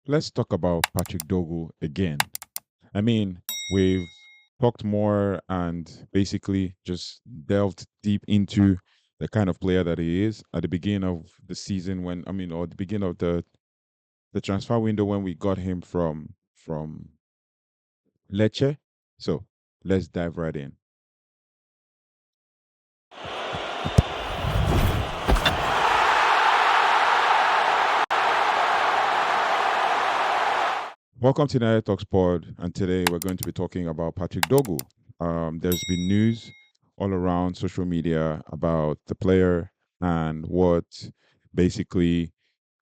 let's talk about Patrick Dorgu again. I mean, we've talked more and basically just delved deep into the kind of player that he is at the beginning of the season or the beginning of the transfer window when we got him from Lecce. So let's dive right in. Welcome to United Talks Pod, and today we're going to be talking about Patrick Dogu. There's been news all around social media about the player and what basically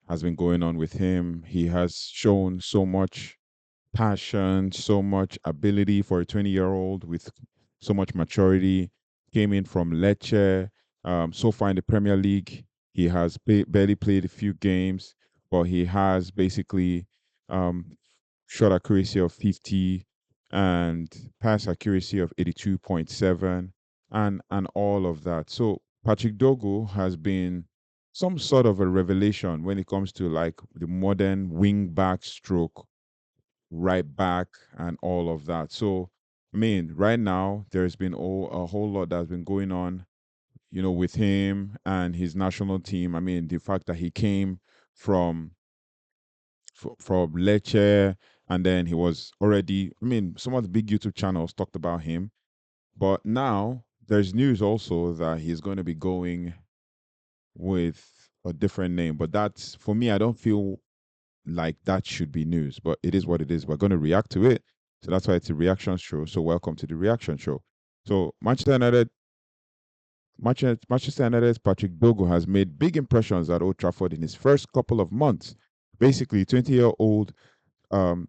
has been going on with him. He has shown so much passion, so much ability for a 20-year-old with so much maturity. Came in from Lecce. So far in the Premier League, he has barely played a few games, but he has basically um, shot accuracy of 50 and pass accuracy of 82.7 and all of that. So Patrick Dogo has been some sort of a revelation when it comes to like the modern wing back stroke right back and all of that. So I mean, right now there's been a whole lot that's been going on, with him and his national team. I mean, the fact that he came from from Lecce, and then he was already. I mean, some of the big YouTube channels talked about him, but now there's news also that he's going to be going with a different name. But that's for me. I don't feel like that should be news, but it is what it is. We're going to react to it, so that's why it's a reaction show. So welcome to the reaction show. So Manchester United's Patrick Dogo has made big impressions at Old Trafford in his first couple of months. Basically, 20-year-old um,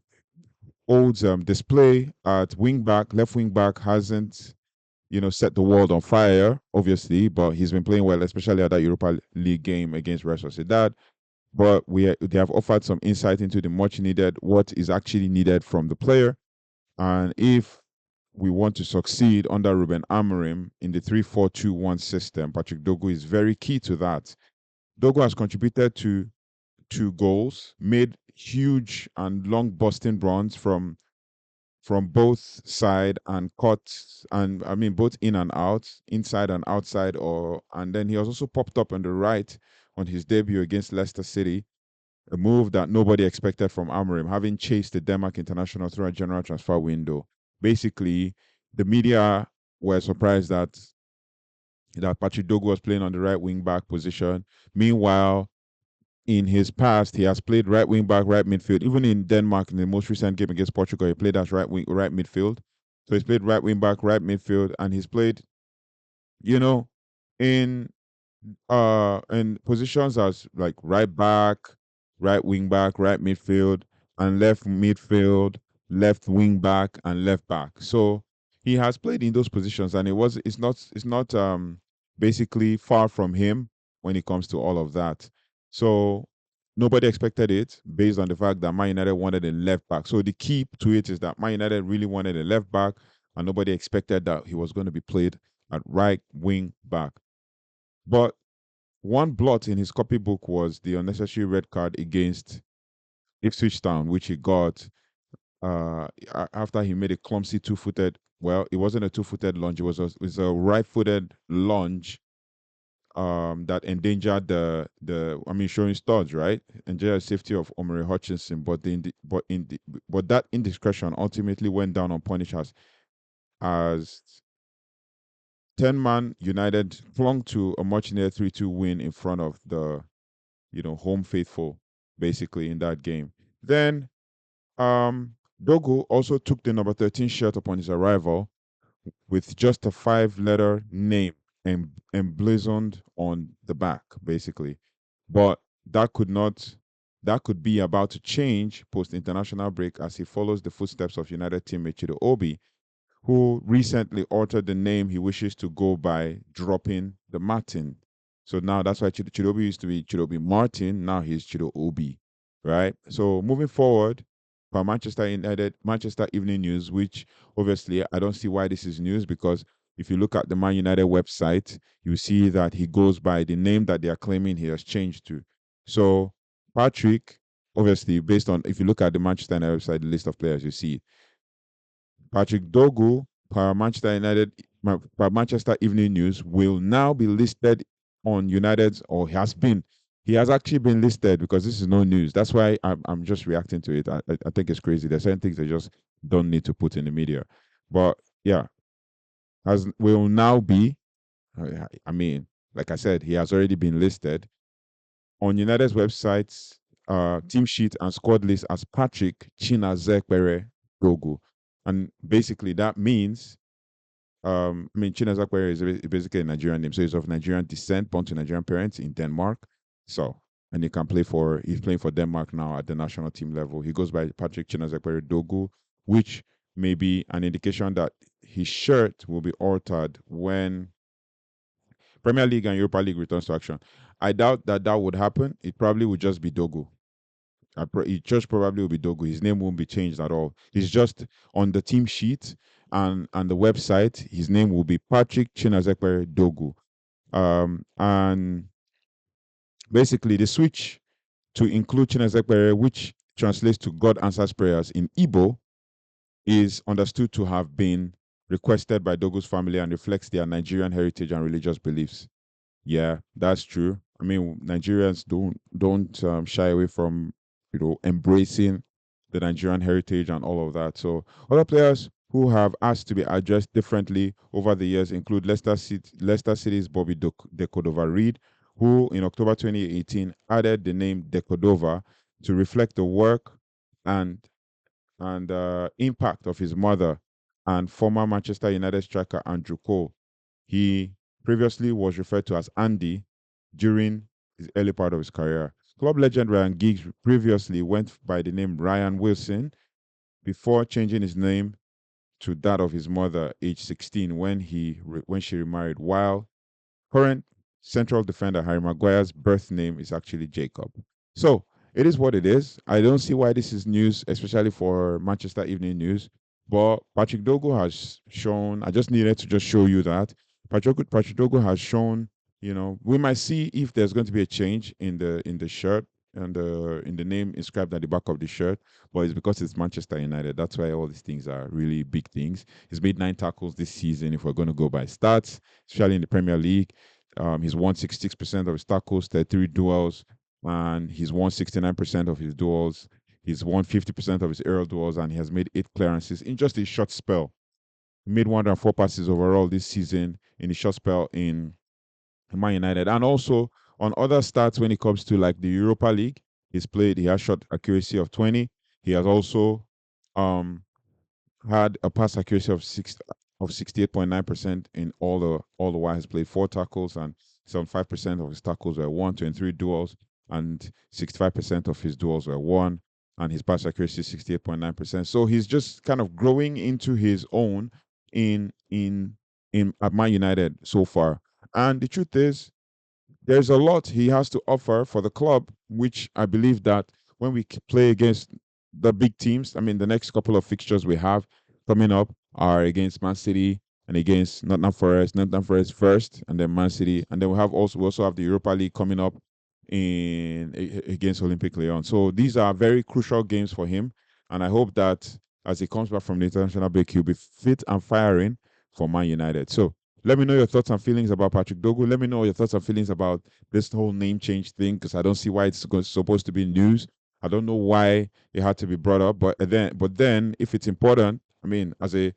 Old's display at wing back, left wing back, hasn't set the world on fire, obviously, but he's been playing well, especially at that Europa League game against Real Sociedad. But they have offered some insight into the much needed, what is actually needed from the player, and if we want to succeed under Ruben Amorim in the 3-4-2-1 system, Patrick Dogo is very key to that. Dogo has contributed to 2 goals, made huge and long busting runs from both side and cut, and I mean both in and out, inside and outside, or and then he has also popped up on the right on his debut against Leicester City, a move that nobody expected from Amorim, having chased the Denmark international through a general transfer window. Basically, the media were surprised that Patrick Dogu was playing on the right wing back position. Meanwhile, in his past, he has played right wing back, right midfield. Even in Denmark, in the most recent game against Portugal, he played as right midfield. So he's played right wing back, right midfield, and he's played, you know, in in positions as like right back, right wing back, right midfield, and left midfield, left wing back, and left back. So he has played in those positions, and it's not basically far from him when it comes to all of that. So nobody expected it based on the fact that Man United wanted a left back. So the key to it is that Man United really wanted a left back, and nobody expected that he was going to be played at right wing back. But one blot in his copybook was the unnecessary red card against Ipswich Town, which he got after he made a clumsy two-footed. Well, it wasn't a two-footed lunge; it was a right-footed lunge that endangered showing studs, right? Endangered the safety of Omri Hutchinson, but that indiscretion ultimately went down unpunished as 10-man United clung to a much near 3-2 win in front of the home faithful, basically in that game. Then Dogo also took the number 13 shirt upon his arrival with just a 5-letter name emblazoned on the back, basically. But that could be about to change post international break as he follows the footsteps of United teammate Chido Obi, who recently altered the name he wishes to go by, dropping the Martin. So now that's why Chidobe used to be Chidobe Martin. Now he's Chido Obi, right? So moving forward, for Manchester United, Manchester Evening News, which obviously I don't see why this is news, because if you look at the Man United website, you see that he goes by the name that they are claiming he has changed to. So Patrick obviously, based on if you look at the Manchester United website, the list of players, you see Patrick Dorgu, per Manchester United, per Manchester Evening News, will now be listed on United's, or has been. He has actually been listed because this is no news. That's why I'm just reacting to it. I think it's crazy. There's certain things they just don't need to put in the media. But yeah, has will now be. I mean, like I said, he has already been listed on United's websites, team sheet and squad list as Patrick Chinazekpere Dogu. And basically that means, I mean, Chinazekpere is basically a Nigerian name. So he's of Nigerian descent, born to Nigerian parents in Denmark. So, and he's playing for Denmark now at the national team level. He goes by Patrick Chinazekpere Dogu, which may be an indication that his shirt will be altered when Premier League and Europa League returns to action. I doubt that that would happen. It probably would just be Dogu. It just probably will be Dogu. His name won't be changed at all. He's just on the team sheet and the website. His name will be Patrick Chinazekpere Dogu. And basically, the switch to include Chinazekpere, which translates to God answers prayers in Igbo, is understood to have been requested by Dogu's family and reflects their Nigerian heritage and religious beliefs. Yeah, that's true. I mean, Nigerians don't shy away from embracing the Nigerian heritage and all of that. So other players who have asked to be addressed differently over the years include Leicester City's Bobby Decordova Reid, who in October 2018 added the name Decordova to reflect the work and impact of his mother and former Manchester United striker Andrew Cole. He previously was referred to as Andy during his early part of his career. Club legend Ryan Giggs previously went by the name Ryan Wilson before changing his name to that of his mother, age 16, when she remarried. While current central defender Harry Maguire's birth name is actually Jacob. So it is what it is. I don't see why this is news, especially for Manchester Evening News. But Patrick Dogo has shown. I just needed to just show you that Patrick Dogo has shown. We might see if there's going to be a change in the shirt and in the name inscribed at the back of the shirt, but it's because it's Manchester United. That's why all these things are really big things. He's made 9 tackles this season. If we're going to go by stats, especially in the Premier League, he's won 66% of his tackles, 33 duels, and he's won 69% of his duels. He's won 50% of his aerial duels, and he has made 8 clearances in just a short spell. He made 104 passes overall this season in a short spell in Man United. And also on other stats, when it comes to like the Europa League, he has shot accuracy of 20. He has also um, had a pass accuracy of 68.9% in all the while he's played 4 tackles, and 75% of his tackles were won, 23 duels, and 65% of his duels were won, and his pass accuracy is 68.9%. So he's just kind of growing into his own in at Man United so far. And the truth is, there's a lot he has to offer for the club, which I believe that when we play against the big teams, I mean, the next couple of fixtures we have coming up are against Man City and against Nottingham Forest first, and then Man City, and then we also have the Europa League coming up against Olympic Lyon. So these are very crucial games for him, and I hope that as he comes back from the international break, he'll be fit and firing for Man United. So let me know your thoughts and feelings about Patrick Dogu. Let me know your thoughts and feelings about this whole name change thing, because I don't see why it's supposed to be news. I don't know why it had to be brought up, but then if it's important, I mean, as a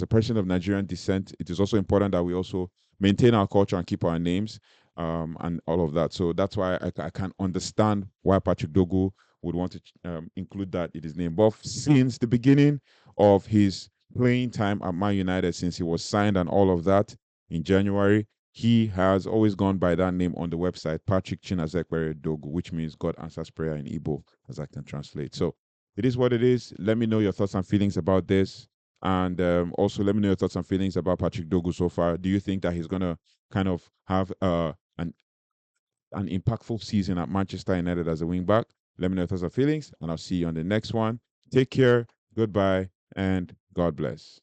person of Nigerian descent, it is also important that we also maintain our culture and keep our names, and all of that. So that's why I can understand why Patrick Dogu would want to include that in his name. But since the beginning of his playing time at Man United, since he was signed and all of that in January, he has always gone by that name on the website, Patrick Chinazekpere Dogu, which means God answers prayer in Igbo, as I can translate. So it is what it is. Let me know your thoughts and feelings about this. And also let me know your thoughts and feelings about Patrick Dogu so far. Do you think that he's going to kind of have an impactful season at Manchester United as a wing back? Let me know your thoughts and feelings, and I'll see you on the next one. Take care, goodbye, and God bless.